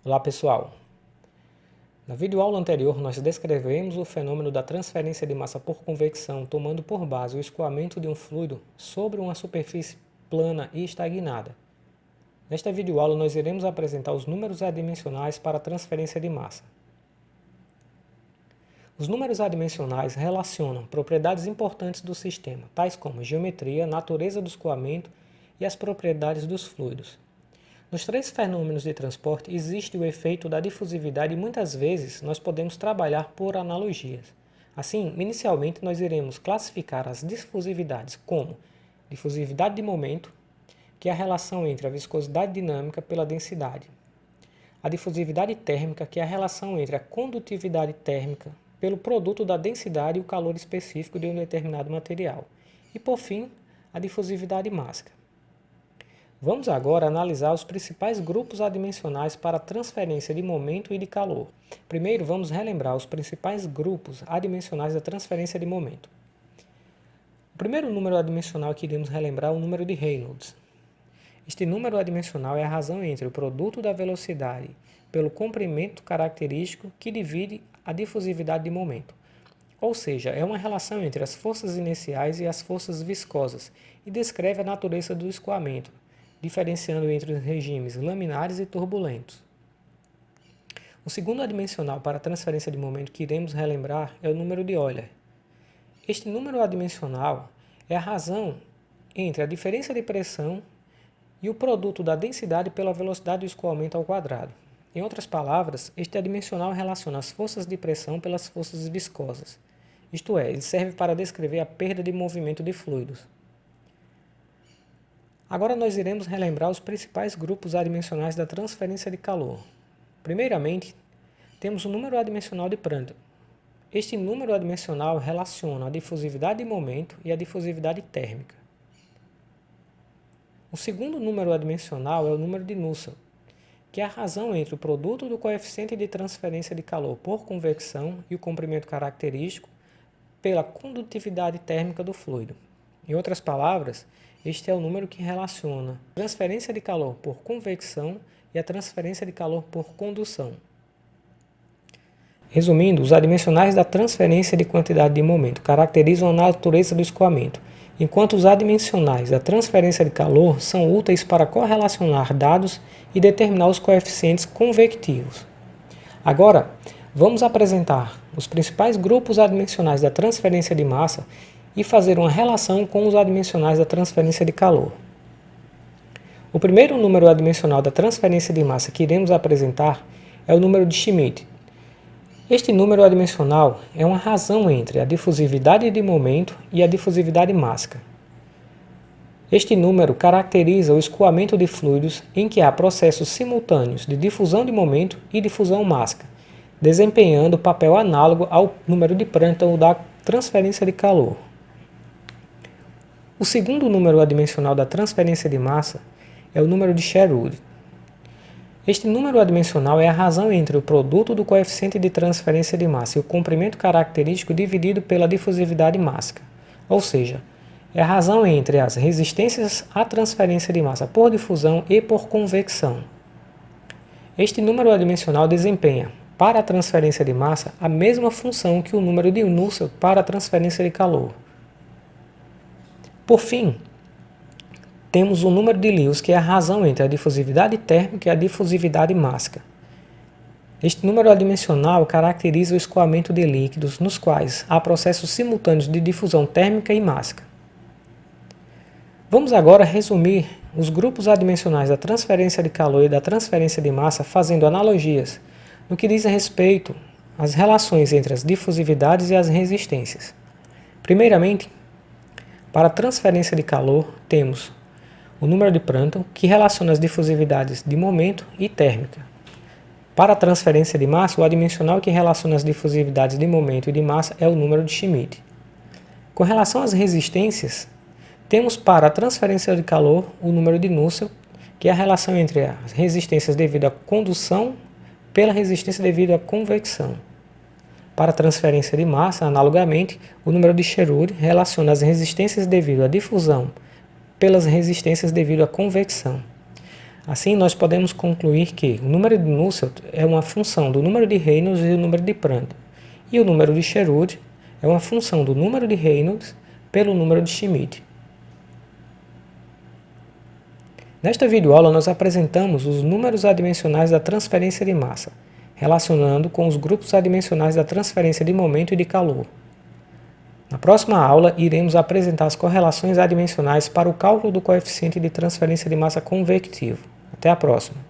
Olá pessoal, na videoaula anterior nós descrevemos o fenômeno da transferência de massa por convecção, tomando por base o escoamento de um fluido sobre uma superfície plana e estagnada. Nesta videoaula nós iremos apresentar os números adimensionais para a transferência de massa. Os números adimensionais relacionam propriedades importantes do sistema, tais como geometria, natureza do escoamento e as propriedades dos fluidos. Nos três fenômenos de transporte existe o efeito da difusividade e muitas vezes nós podemos trabalhar por analogias. Assim, inicialmente nós iremos classificar as difusividades como difusividade de momento, que é a relação entre a viscosidade dinâmica pela densidade. A difusividade térmica, que é a relação entre a condutividade térmica pelo produto da densidade e o calor específico de um determinado material. E, por fim, a difusividade mássica. Vamos agora analisar os principais grupos adimensionais para a transferência de momento e de calor. Primeiro, vamos relembrar os principais grupos adimensionais da transferência de momento. O primeiro número adimensional que iremos relembrar é o número de Reynolds. Este número adimensional é a razão entre o produto da velocidade pelo comprimento característico que divide a difusividade de momento. Ou seja, é uma relação entre as forças inerciais e as forças viscosas e descreve a natureza do escoamento, diferenciando entre os regimes laminares e turbulentos. O segundo adimensional para a transferência de momento que iremos relembrar é o número de Euler. Este número adimensional é a razão entre a diferença de pressão e o produto da densidade pela velocidade do escoamento ao quadrado. Em outras palavras, este adimensional relaciona as forças de pressão pelas forças viscosas. Isto é, ele serve para descrever a perda de movimento de fluidos. Agora nós iremos relembrar os principais grupos adimensionais da transferência de calor. Primeiramente, temos o número adimensional de Prandtl. Este número adimensional relaciona a difusividade de momento e a difusividade térmica. O segundo número adimensional é o número de Nusselt, que é a razão entre o produto do coeficiente de transferência de calor por convecção e o comprimento característico pela condutividade térmica do fluido. Em outras palavras, este é o número que relaciona a transferência de calor por convecção e a transferência de calor por condução. Resumindo, os adimensionais da transferência de quantidade de momento caracterizam a natureza do escoamento, enquanto os adimensionais da transferência de calor são úteis para correlacionar dados e determinar os coeficientes convectivos. Agora, vamos apresentar os principais grupos adimensionais da transferência de massa e fazer uma relação com os adimensionais da transferência de calor. O primeiro número adimensional da transferência de massa que iremos apresentar é o número de Schmidt. Este número adimensional é uma razão entre a difusividade de momento e a difusividade mássica. Este número caracteriza o escoamento de fluidos em que há processos simultâneos de difusão de momento e difusão mássica, desempenhando papel análogo ao número de Prandtl da transferência de calor. O segundo número adimensional da transferência de massa é o número de Sherwood. Este número adimensional é a razão entre o produto do coeficiente de transferência de massa e o comprimento característico dividido pela difusividade mássica, ou seja, é a razão entre as resistências à transferência de massa por difusão e por convecção. Este número adimensional desempenha, para a transferência de massa, a mesma função que o número de Nusselt para a transferência de calor. Por fim, temos o número de Lewis, que é a razão entre a difusividade térmica e a difusividade mássica. Este número adimensional caracteriza o escoamento de líquidos nos quais há processos simultâneos de difusão térmica e mássica. Vamos agora resumir os grupos adimensionais da transferência de calor e da transferência de massa fazendo analogias no que diz respeito às relações entre as difusividades e as resistências. Primeiramente, para a transferência de calor, temos o número de Prandtl, que relaciona as difusividades de momento e térmica. Para a transferência de massa, o adimensional que relaciona as difusividades de momento e de massa é o número de Schmidt. Com relação às resistências, temos para a transferência de calor o número de Nusselt, que é a relação entre as resistências devido à condução pela resistência devido à convecção. Para a transferência de massa, analogamente, o número de Sherwood relaciona as resistências devido à difusão pelas resistências devido à convecção. Assim, nós podemos concluir que o número de Nusselt é uma função do número de Reynolds e o número de Prandtl, e o número de Sherwood é uma função do número de Reynolds pelo número de Schmidt. Nesta videoaula, nós apresentamos os números adimensionais da transferência de massa, relacionando com os grupos adimensionais da transferência de momento e de calor. Na próxima aula, iremos apresentar as correlações adimensionais para o cálculo do coeficiente de transferência de massa convectivo. Até a próxima!